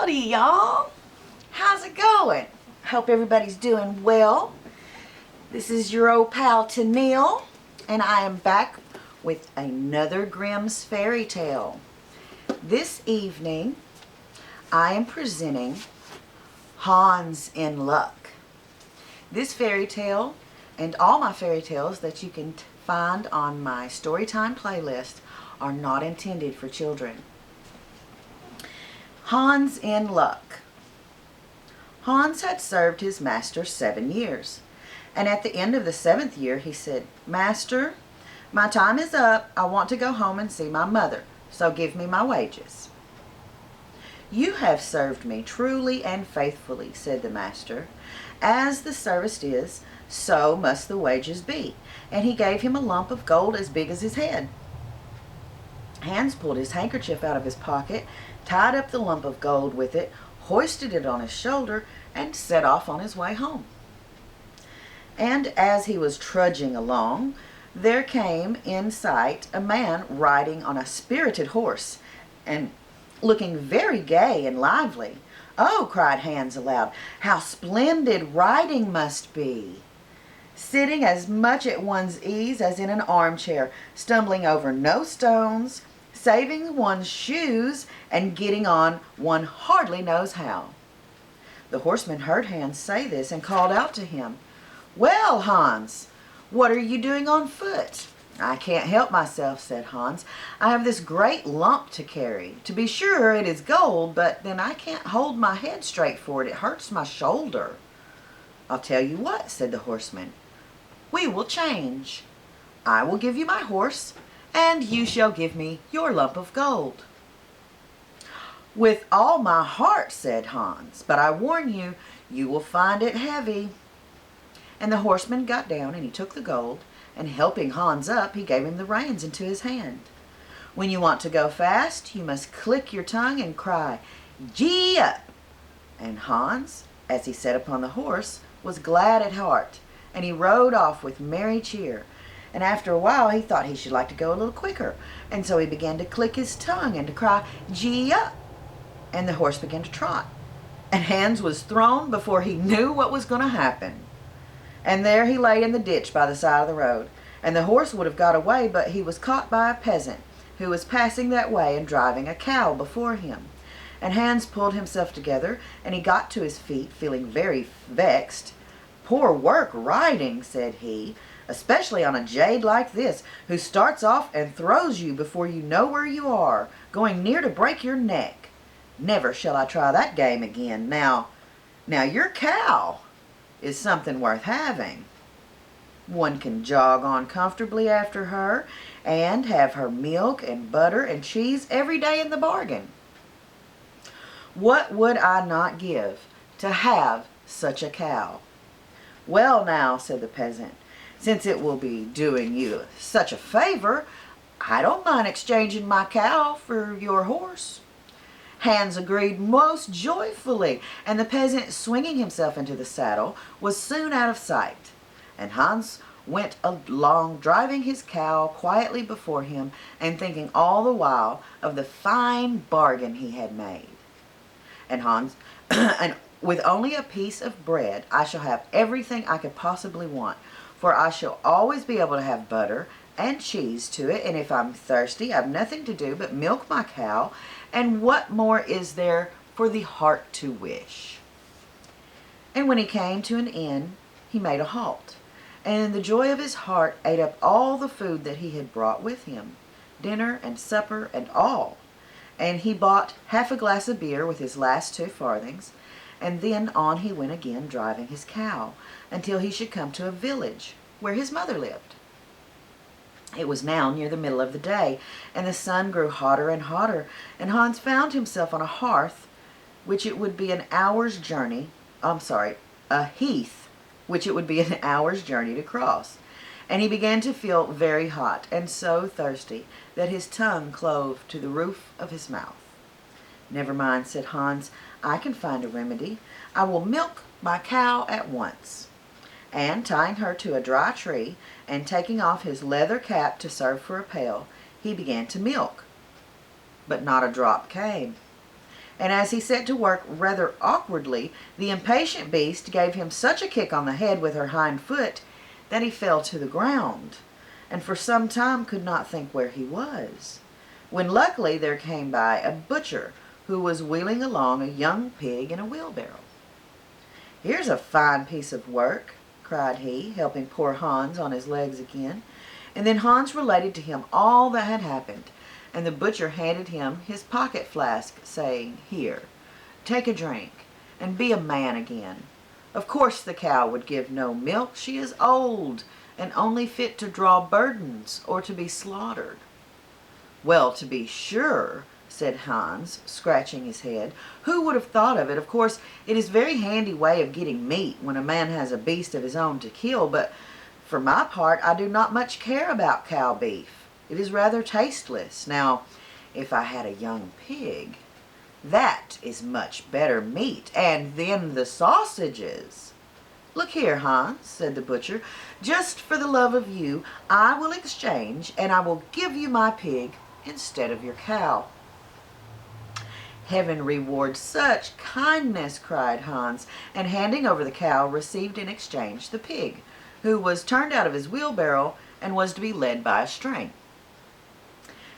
Howdy, y'all. How's it going? Hope everybody's doing well. This is your old pal Tennille, and I am back with another Grimm's fairy tale. This evening, I am presenting Hans in Luck. This fairy tale and all my fairy tales that you can find on my Storytime playlist are not intended for children. Hans in Luck. Hans had served his master 7 years, and at the end of the 7th year he said, "Master, my time is up. I want to go home and see my mother, so give me my wages." "You have served me truly and faithfully," said the master. "As the service is, so must the wages be." And he gave him a lump of gold as big as his head. Hans pulled his handkerchief out of his pocket, tied up the lump of gold with it, hoisted it on his shoulder, and set off on his way home. And as he was trudging along, there came in sight a man riding on a spirited horse, and looking very gay and lively. "Oh," cried Hans aloud, "how splendid riding must be! Sitting as much at one's ease as in an armchair, stumbling over no stones, saving one's shoes, and getting on one hardly knows how." The horseman heard Hans say this and called out to him, "Well, Hans, what are you doing on foot?" "I can't help myself," said Hans. "I have this great lump to carry. To be sure, it is gold, but then I can't hold my head straight for it. It hurts my shoulder." "I'll tell you what," said the horseman. "We will change. I will give you my horse, and you shall give me your lump of gold." "With all my heart," said Hans, "but I warn you, you will find it heavy." And the horseman got down, and he took the gold, and helping Hans up, he gave him the reins into his hand. "When you want to go fast, you must click your tongue and cry, 'Gee up!'" And Hans, as he sat upon the horse, was glad at heart, and he rode off with merry cheer. And after a while he thought he should like to go a little quicker, and so he began to click his tongue and to cry, "Gee up!" And the horse began to trot, and Hans was thrown before he knew what was going to happen. And there he lay in the ditch by the side of the road, and the horse would have got away, but he was caught by a peasant who was passing that way and driving a cow before him. And Hans pulled himself together, and he got to his feet, feeling very vexed. "Poor work riding," said he, "especially on a jade like this, who starts off and throws you before you know where you are, going near to break your neck. Never shall I try that game again. Now your cow is something worth having. One can jog on comfortably after her, and have her milk and butter and cheese every day in the bargain. What would I not give to have such a cow?" "Well now," said the peasant, "since it will be doing you such a favor, I don't mind exchanging my cow for your horse." Hans agreed most joyfully, and the peasant, swinging himself into the saddle, was soon out of sight. And Hans went along driving his cow quietly before him, and thinking all the while of the fine bargain he had made. And Hans, and "With only a piece of bread, I shall have everything I could possibly want, for I shall always be able to have butter and cheese to it, and if I'm thirsty, I've nothing to do but milk my cow, and what more is there for the heart to wish?" And when he came to an inn, he made a halt, and in the joy of his heart ate up all the food that he had brought with him, dinner and supper and all. And he bought half a glass of beer with his last 2 farthings, and then on he went again, driving his cow, until he should come to a village where his mother lived. It was now near the middle of the day, and the sun grew hotter and hotter, and Hans found himself on a hearth, which it would be an hour's journey, a heath, which it would be an hour's journey to cross. And he began to feel very hot, and so thirsty, that his tongue clove to the roof of his mouth. "Never mind," said Hans, "I can find a remedy. I will milk my cow at once." And tying her to a dry tree, and taking off his leather cap to serve for a pail, he began to milk. But not a drop came. and as he set to work rather awkwardly, the impatient beast gave him such a kick on the head with her hind foot that he fell to the ground, and for some time could not think where he was, when luckily there came by a butcher who was wheeling along a young pig in a wheelbarrow. "Here's a fine piece of work," cried he, helping poor Hans on his legs again. And then Hans related to him all that had happened, and the butcher handed him his pocket flask, saying, "Here, take a drink, and be a man again. Of course the cow would give no milk. She is old, and only fit to draw burdens or to be slaughtered." "Well, to be sure," said Hans, scratching his head. "Who would have thought of it? Of course, it is a very handy way of getting meat when a man has a beast of his own to kill, but for my part, I do not much care about cow beef. It is rather tasteless. Now, if I had a young pig, that is much better meat. And then the sausages." "Look here, Hans," said the butcher, "just for the love of you, I will exchange, and I will give you my pig instead of your cow." "Heaven reward such kindness," cried Hans, and handing over the cow, received in exchange the pig, who was turned out of his wheelbarrow and was to be led by a string.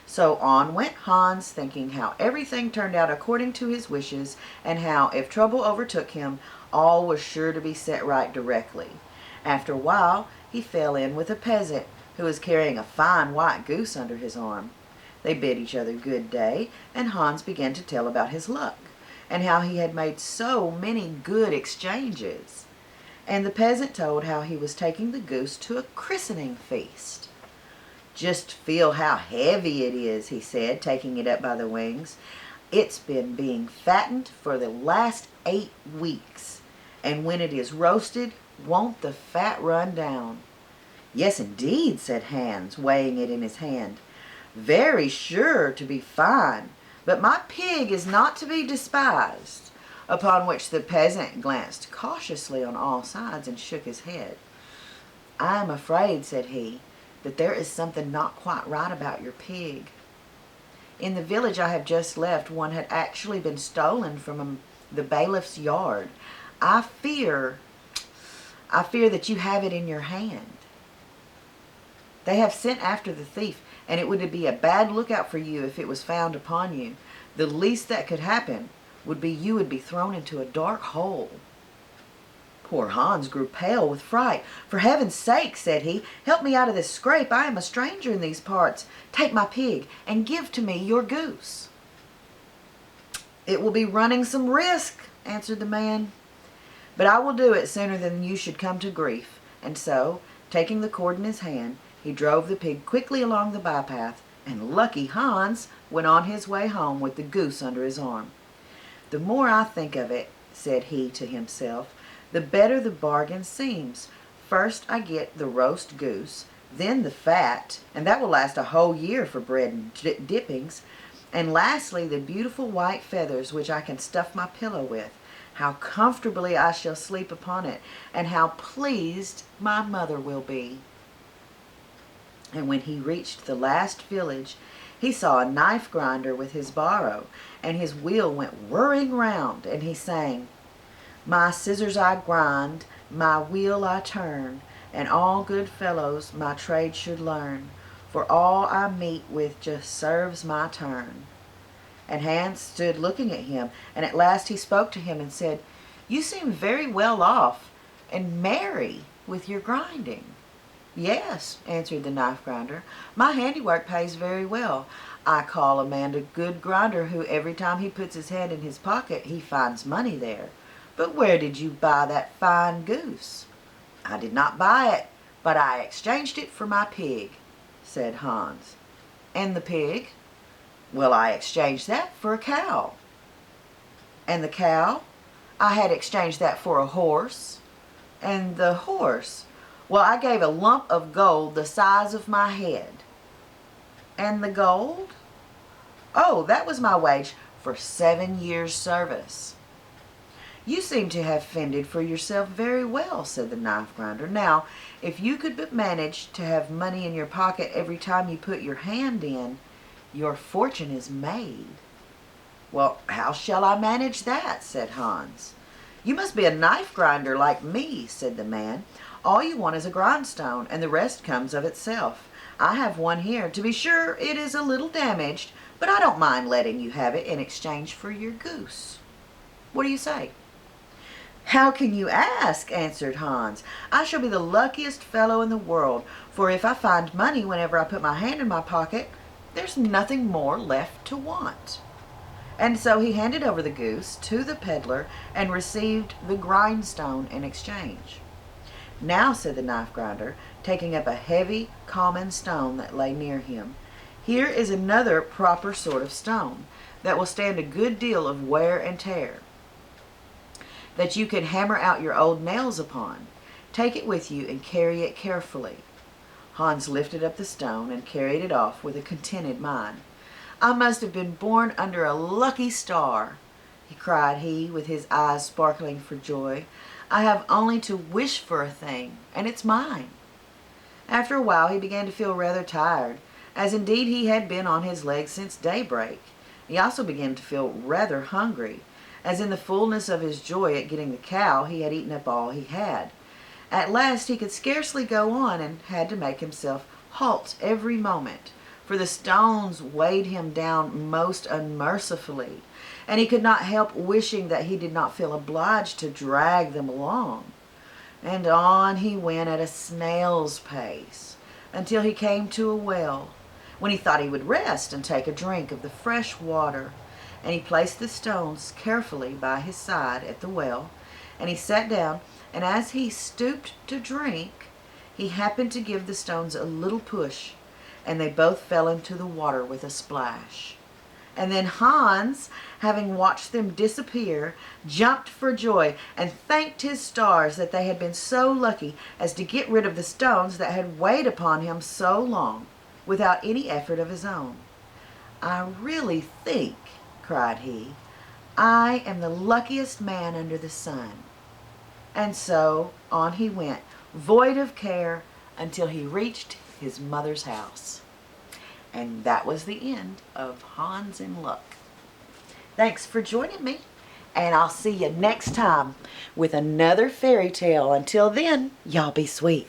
So on went Hans, thinking how everything turned out according to his wishes, and how, if trouble overtook him, all was sure to be set right directly. After a while, he fell in with a peasant who was carrying a fine white goose under his arm. They bid each other good day, and Hans began to tell about his luck, and how he had made so many good exchanges. And the peasant told how he was taking the goose to a christening feast. "Just feel how heavy it is," he said, taking it up by the wings. "It's been being fattened for the last 8 weeks, and when it is roasted, won't the fat run down?" "Yes, indeed," said Hans, weighing it in his hand. "Very sure to be fine, but my pig is not to be despised." Upon which the peasant glanced cautiously on all sides and shook his head. "I am afraid," said he, "that there is something not quite right about your pig. In the village I have just left, one had actually been stolen from the bailiff's yard. I fear that you have it in your hand. They have sent after the thief, and it would be a bad lookout for you if it was found upon you. The least that could happen would be you would be thrown into a dark hole." Poor Hans grew pale with fright. "For heaven's sake," said he, "help me out of this scrape. I am a stranger in these parts. Take my pig and give to me your goose." "It will be running some risk," answered the man, "but I will do it sooner than you should come to grief." And so, taking the cord in his hand, he drove the pig quickly along the bypath, and lucky Hans went on his way home with the goose under his arm. "The more I think of it," said he to himself, "the better the bargain seems. First I get the roast goose, then the fat, and that will last a whole year for bread and dippings, and lastly the beautiful white feathers which I can stuff my pillow with. How comfortably I shall sleep upon it, and how pleased my mother will be." And when he reached the last village, he saw a knife grinder with his barrow, and his wheel went whirring round, and he sang, "My scissors I grind, my wheel I turn, and all good fellows my trade should learn, for all I meet with just serves my turn." And Hans stood looking at him, and at last he spoke to him and said, "You seem very well off and merry with your grinding." "Yes," answered the knife grinder, "my handiwork pays very well. I call a man a good grinder who every time he puts his hand in his pocket he finds money there. But where did you buy that fine goose?" "I did not buy it, but I exchanged it for my pig," said Hans. "And the pig?" "Well, I exchanged that for a cow." "And the cow?" "I had exchanged that for a horse." "And the horse?" "Well, I gave a lump of gold the size of my head." "And the gold?" "Oh, that was my wage for 7 years' service." "You seem to have fended for yourself very well," said the knife grinder. "Now, if you could but manage to have money in your pocket every time you put your hand in, your fortune is made." "Well, how shall I manage that?" said Hans. "You must be a knife grinder like me," said the man. "All you want is a grindstone, and the rest comes of itself. I have one here. To be sure, it is a little damaged, but I don't mind letting you have it in exchange for your goose. What do you say?" "How can you ask?" answered Hans. "I shall be the luckiest fellow in the world, for if I find money whenever I put my hand in my pocket, there's nothing more left to want." And so he handed over the goose to the peddler and received the grindstone in exchange. "Now," said the knife grinder, taking up a heavy common stone that lay near him, "here is another proper sort of stone that will stand a good deal of wear and tear, that you can hammer out your old nails upon. Take it with you and carry it carefully." Hans lifted up the stone and carried it off with a contented mind. "I must have been born under a lucky star," cried he, with his eyes sparkling for joy. "I have only to wish for a thing, and it's mine." After a while he began to feel rather tired, as indeed he had been on his legs since daybreak. He also began to feel rather hungry, as in the fullness of his joy at getting the cow he had eaten up all he had. At last he could scarcely go on, and had to make himself halt every moment, for the stones weighed him down most unmercifully, and he could not help wishing that he did not feel obliged to drag them along. And on he went at a snail's pace, until he came to a well, when he thought he would rest and take a drink of the fresh water. And he placed the stones carefully by his side at the well, and he sat down, and as he stooped to drink, he happened to give the stones a little push, and they both fell into the water with a splash. And then Hans, having watched them disappear, jumped for joy and thanked his stars that they had been so lucky as to get rid of the stones that had weighed upon him so long, without any effort of his own. "I really think," cried he, "I am the luckiest man under the sun." And so on he went, void of care, until he reached his mother's house. And that was the end of Hans in Luck. Thanks for joining me, and I'll see you next time with another fairy tale. Until then, y'all be sweet.